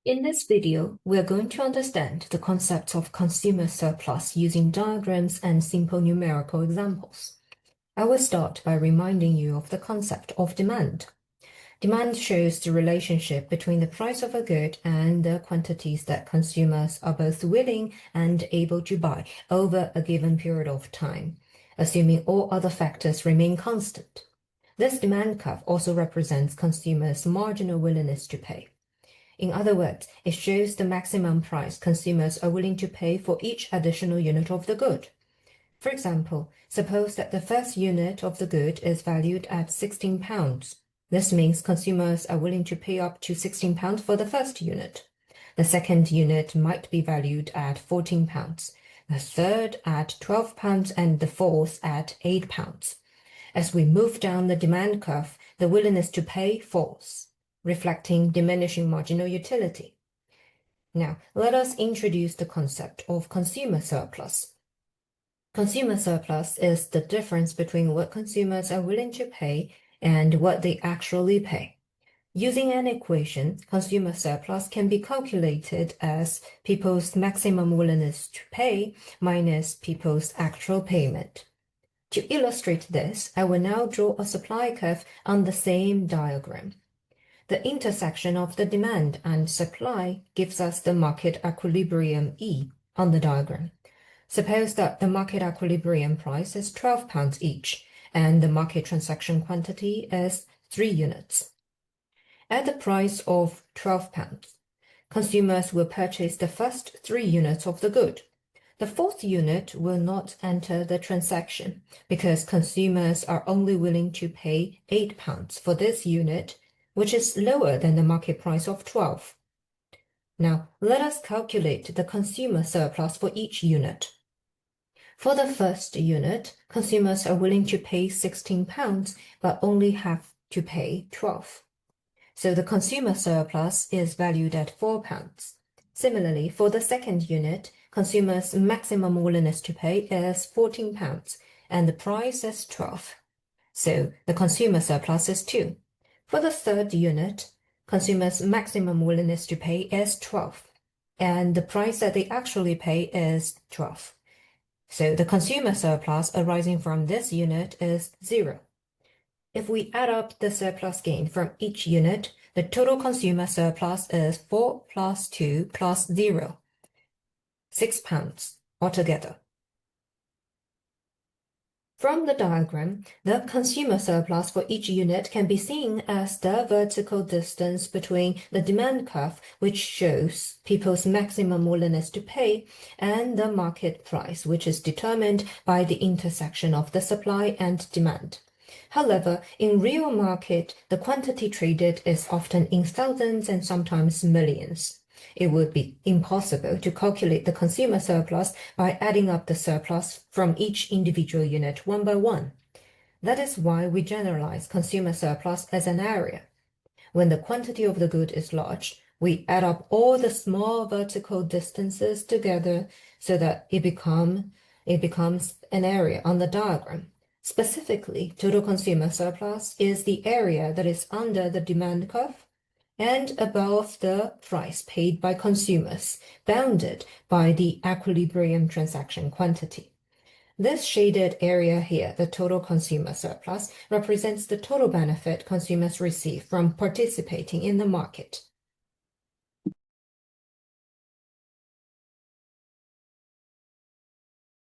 In this video, we're going to understand the concepts of consumer surplus using diagrams and simple numerical examples. I will start by reminding you of the concept of demand. Demand shows the relationship between the price of a good and the quantities that consumers are both willing and able to buy over a given period of time, assuming all other factors remain constant. This demand curve also represents consumers' marginal willingness to pay. In other words, it shows the maximum price consumers are willing to pay for each additional unit of the good. For example, suppose that the first unit of the good is valued at £16. This means consumers are willing to pay up to £16 for the first unit. The second unit might be valued at £14, the third at £12, and the fourth at £8. As we move down the demand curve, the willingness to pay falls, reflecting diminishing marginal utility. Now, let us introduce the concept of consumer surplus. Consumer surplus is the difference between what consumers are willing to pay and what they actually pay. Using an equation, consumer surplus can be calculated as people's maximum willingness to pay minus people's actual payment. To illustrate this, I will now draw a supply curve on the same diagram. The intersection of the demand and supply gives us the market equilibrium E on the diagram. Suppose that the market equilibrium price is £12 each, and the market transaction quantity is 3 units. At the price of £12, consumers will purchase the first 3 units of the good. The fourth unit will not enter the transaction because consumers are only willing to pay £8 for this unit, which is lower than the market price of 12. Now, let us calculate the consumer surplus for each unit. For the first unit, consumers are willing to pay £16, but only have to pay 12. So the consumer surplus is valued at £4. Similarly, for the second unit, consumers' maximum willingness to pay is £14, and the price is 12. So the consumer surplus is 2. For the third unit, consumers' maximum willingness to pay is 12, and the price that they actually pay is 12. So the consumer surplus arising from this unit is 0. If we add up the surplus gain from each unit, the total consumer surplus is 4 plus 2 plus 0, £6 altogether. From the diagram, the consumer surplus for each unit can be seen as the vertical distance between the demand curve, which shows people's maximum willingness to pay, and the market price, which is determined by the intersection of the supply and demand. However, in real market, the quantity traded is often in thousands and sometimes millions. It would be impossible to calculate the consumer surplus by adding up the surplus from each individual unit one by one. That is why we generalize consumer surplus as an area. When the quantity of the good is large, we add up all the small vertical distances together so that it becomes an area on the diagram. Specifically, total consumer surplus is the area that is under the demand curve and above the price paid by consumers, bounded by the equilibrium transaction quantity. This shaded area here, the total consumer surplus, represents the total benefit consumers receive from participating in the market.